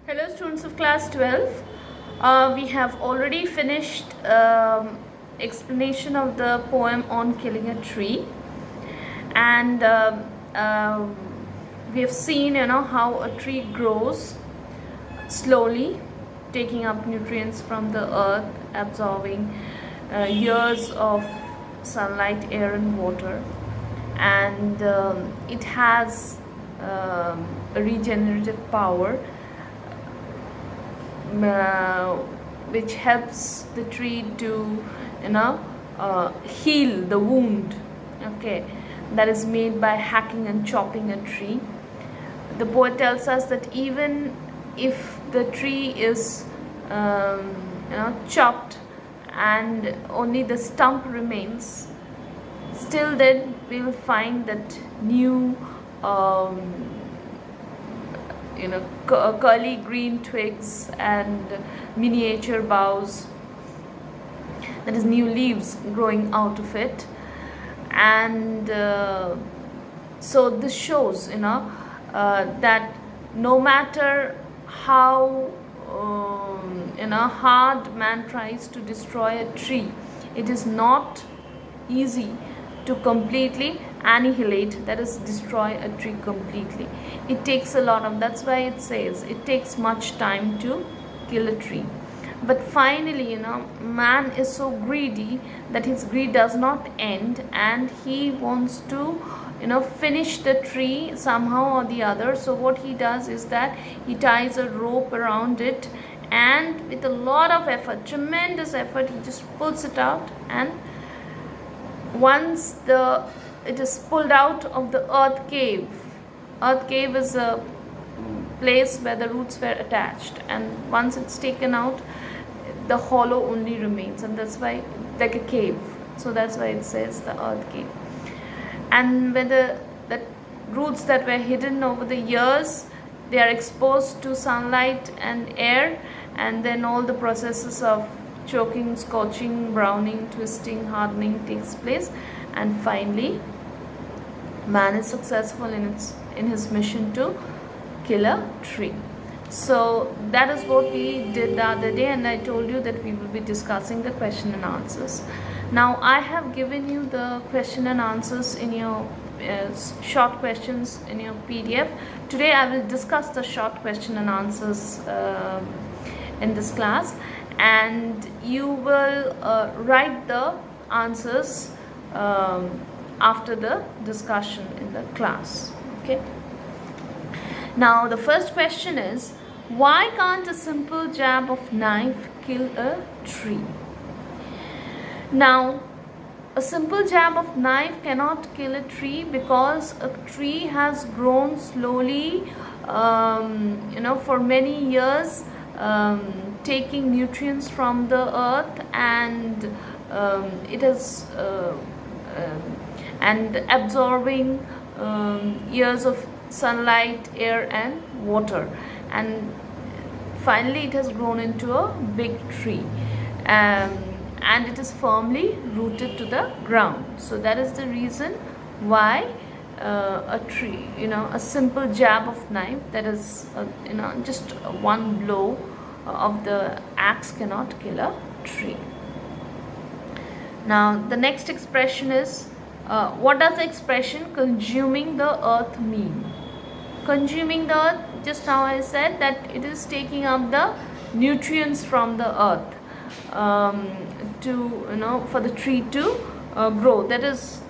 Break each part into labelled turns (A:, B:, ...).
A: Hello students of class 12. We have already finished explanation of the poem on killing a tree, and we have seen how a tree grows slowly, taking up nutrients from the earth, absorbing years of sunlight, air and water, and it has a regenerative power, which helps the tree to heal the wound, okay, that is made by hacking and chopping a tree. The poet tells us that even if the tree is chopped and only the stump remains, still then we will find that new curly green twigs and miniature boughs, that is new leaves growing out of it. And so this shows that no matter how hard man tries to destroy a tree, it is not easy to completely annihilate, that is destroy a tree completely. It takes a lot of, that's why it says it takes much time to kill a tree. But finally man is so greedy that his greed does not end, and he wants to finish the tree somehow or the other. So what he does is that he ties a rope around it, and with a lot of effort, tremendous effort, he just pulls it out. And once it is pulled out of the earth cave is a place where the roots were attached, and once it's taken out, the hollow only remains, and that's why, like a cave, so that's why it says the earth cave. And when the roots that were hidden over the years, they are exposed to sunlight and air, and then all the processes of choking, scorching, browning, twisting, hardening takes place, and finally man is successful in his mission to kill a tree. So that is what we did the other day, and I told you that we will be discussing the question and answers. Now I have given you the question and answers in your short questions in your PDF. Today I will discuss the short question and answers in this class, and you will write the answers after the discussion in the class. Okay. Now the first question is, why can't a simple jab of knife kill a tree? Now a simple jab of knife cannot kill a tree because a tree has grown slowly for many years, taking nutrients from the earth, and it is and absorbing years of sunlight, air and water, and finally it has grown into a big tree, and it is firmly rooted to the ground. So that is the reason why a tree, a simple jab of knife, that is just one blow of the axe, cannot kill a tree. Now the next expression is, what does the expression consuming the earth mean? Consuming the earth, just now I said that it is taking up the nutrients from the earth for the tree to grow. That is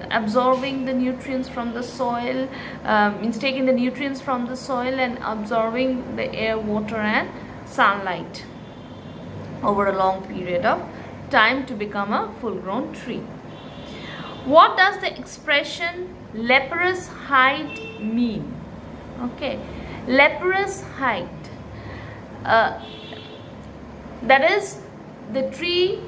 A: absorbing the nutrients from the soil, means taking the nutrients from the soil and absorbing the air, water and sunlight over a long period of time to become a full-grown tree. What does the expression leprous height mean? Okay, leprous height, that is, the tree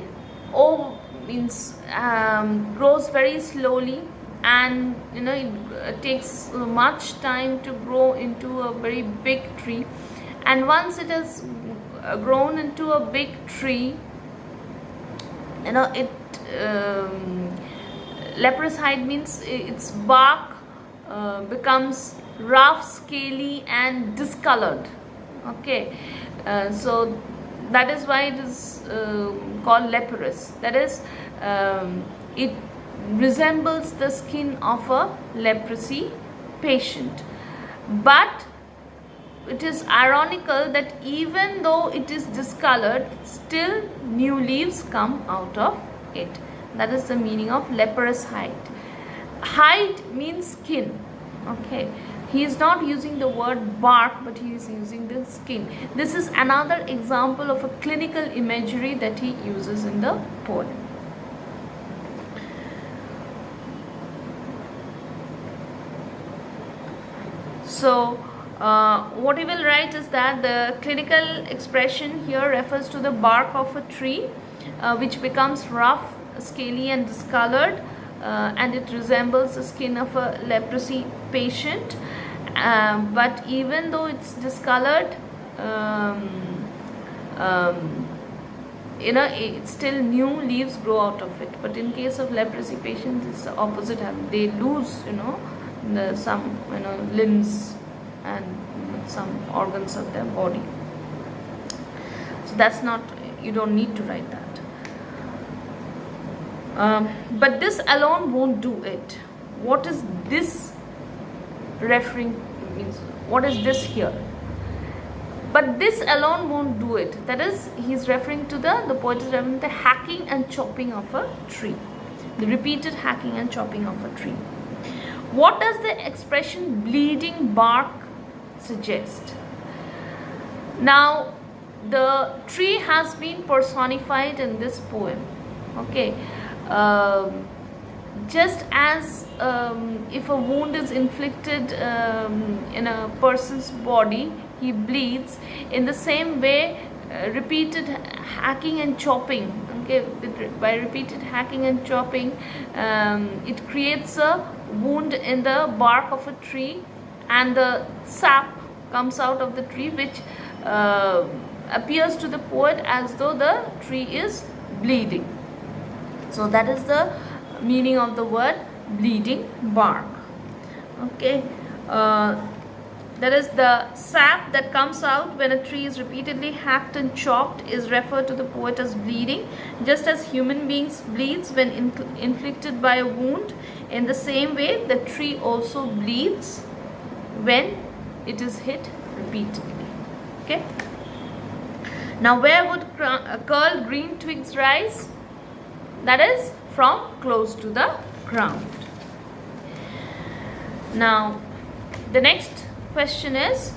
A: grows very slowly, and it takes much time to grow into a very big tree, and once it has grown into a big tree, leprous height means its bark becomes rough, scaly and discolored. Okay, so that is why it is called leprous. That is, it resembles the skin of a leprosy patient. But it is ironical that even though it is discolored, still new leaves come out of it. That is the meaning of leprous hide. Hide means skin. Okay, he is not using the word bark, but he is using the skin. This is another example of a clinical imagery that he uses in the poem. So what he will write is that the clinical expression here refers to the bark of a tree which becomes rough, scaly and discolored, and it resembles the skin of a leprosy patient. But even though it's discolored, it's still new leaves grow out of it. But in case of leprosy patients, it's the opposite. They lose some limbs and some organs of their body. So that's not, you don't need to write that. But this alone won't do it. What is this referring to? Means what is this here? But this alone won't do it. That is, he's referring to the poet is referring to the hacking and chopping of a tree, the repeated hacking and chopping of a tree. What does the expression bleeding bark suggest? Now, the tree has been personified in this poem. Okay, just as if a wound is inflicted in a person's body, he bleeds. In the same way, repeated hacking and chopping, okay, by repeated hacking and chopping, it creates a wound in the bark of a tree, and the sap comes out of the tree, which appears to the poet as though the tree is bleeding. So that is the meaning of the word bleeding bark. Okay, that is, the sap that comes out when a tree is repeatedly hacked and chopped is referred to the poet as bleeding. Just as human beings bleeds when inflicted by a wound, in the same way the tree also bleeds when it is hit repeatedly. Okay, now where would curled green twigs rise? That is, from close to the ground. Now the next question is,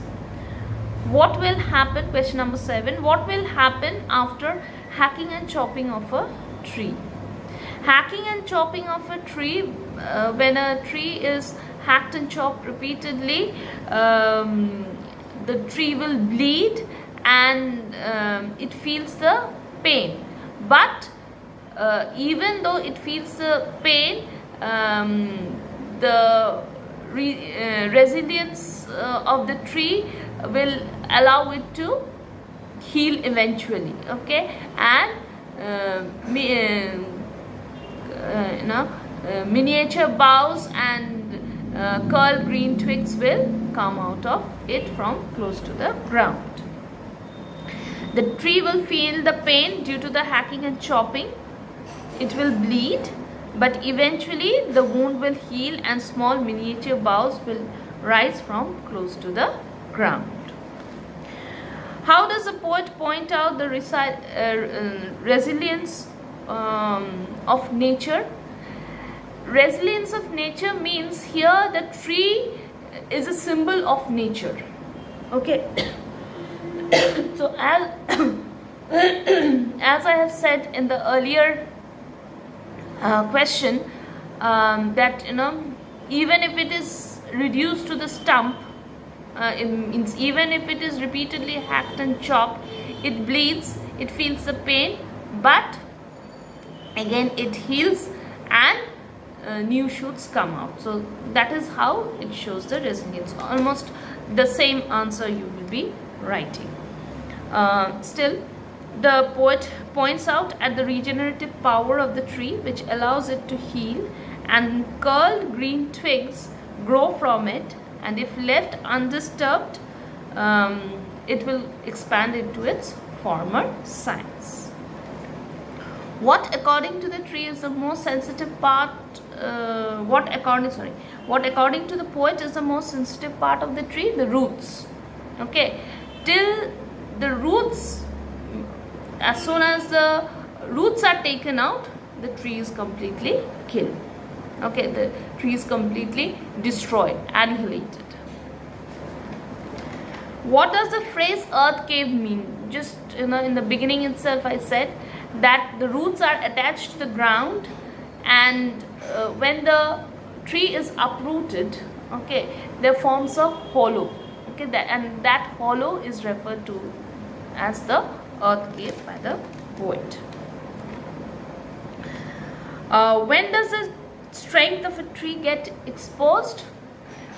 A: what will happen? Question number 7. What will happen after hacking and chopping of a tree? Hacking and chopping of a tree, when a tree is hacked and chopped repeatedly, the tree will bleed and it feels the pain. But even though it feels the pain, the resilience of the tree will allow it to heal eventually. Okay, and miniature boughs and curled green twigs will come out of it from close to the ground. The tree will feel the pain due to the hacking and chopping. It will bleed, but eventually the wound will heal and small miniature boughs will rise from close to the ground. How does the poet point out the resilience of nature? Resilience of nature means here the tree is a symbol of nature. Okay. So as I have said in the earlier question, that even if it is reduced to the stump, it means even if it is repeatedly hacked and chopped, it bleeds, it feels the pain, but again it heals and new shoots come out. So that is how it shows the resilience. Almost the same answer you will be writing. Still, the poet points out at the regenerative power of the tree, which allows it to heal, and curled green twigs grow from it, and if left undisturbed, it will expand into its former size. What according to the tree is the most sensitive part? What according to the poet is the most sensitive part of the tree? The roots. Okay, till the roots, as soon as the roots are taken out, the tree is completely killed. Okay, the tree is completely destroyed, annihilated. What does the phrase earth cave mean? Just in the beginning itself I said that the roots are attached to the ground, and when the tree is uprooted, okay, there forms a hollow. Okay, and that hollow is referred to as the earth cave by the poet. When does the strength of a tree get exposed?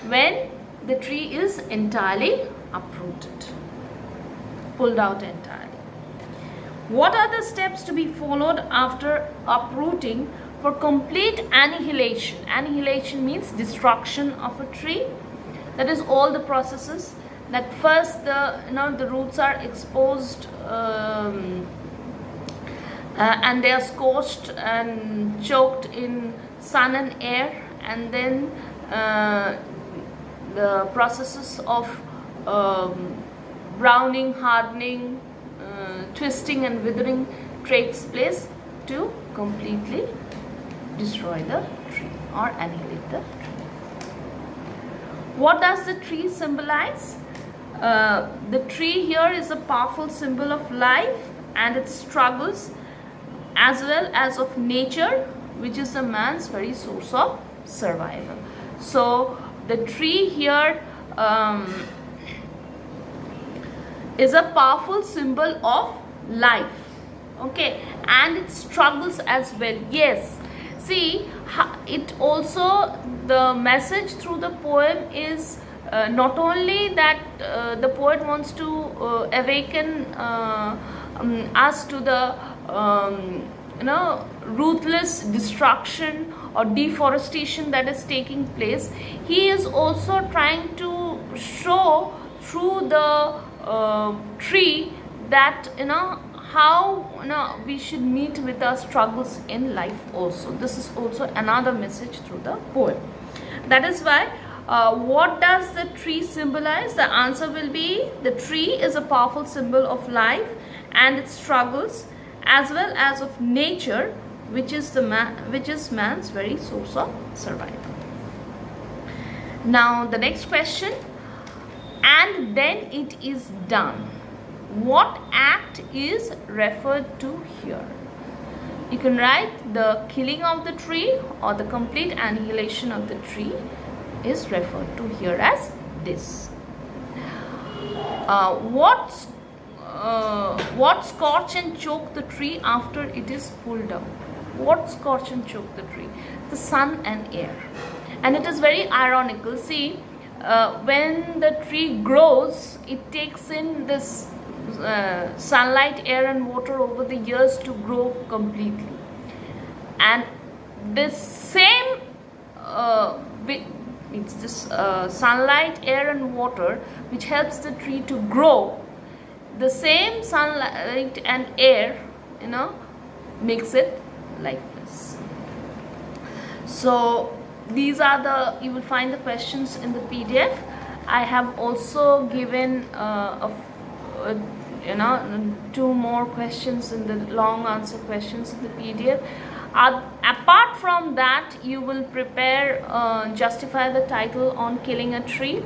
A: When the tree is entirely uprooted, pulled out entirely. What are the steps to be followed after uprooting for complete annihilation? Annihilation means destruction of a tree. That is all the processes. That first the roots are exposed and they are scorched and choked in sun and air, and then the processes of browning, hardening, twisting and withering takes place to completely destroy the tree or annihilate the tree. What does the tree symbolize? The tree here is a powerful symbol of life and its struggles, as well as of nature, which is the man's very source of survival. So the tree here is a powerful symbol of life, okay, and its struggles as well. Yes, see, it also, the message through the poem is not only that the poet wants to awaken us to the ruthless destruction or deforestation that is taking place. He is also trying to show through the tree that how we should meet with our struggles in life also. This is also another message through the poem. That is why what does the tree symbolize? The answer will be the tree is a powerful symbol of life and its struggles, as well as of nature, which is man's very source of survival. Now the next question, and then it is done. What act is referred to here? You can write the killing of the tree or the complete annihilation of the tree is referred to here as this. What scorch and choke the tree after it is pulled down? What scorch and choke the tree? The sun and air. And it is very ironical. See, when the tree grows, it takes in this sunlight, air and water over the years to grow completely. And this same it's this sunlight, air and water which helps the tree to grow. The same sunlight and air, makes it lifeless. So these are you will find the questions in the PDF. I have also given two more questions in the long answer questions in the PDF. Apart from that, you will prepare justify the title on killing a tree,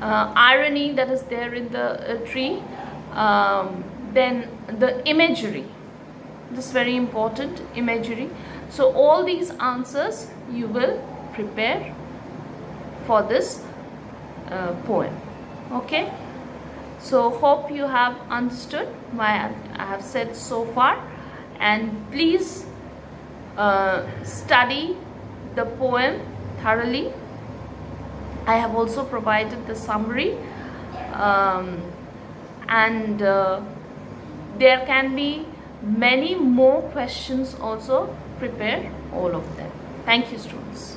A: irony that is there in the tree, then the imagery, this is very important, imagery. So all these answers you will prepare for this poem. Okay, so hope you have understood what I have said so far, and please study the poem thoroughly. I have also provided the summary, and there can be many more questions also. Prepare all of them. Thank you, students.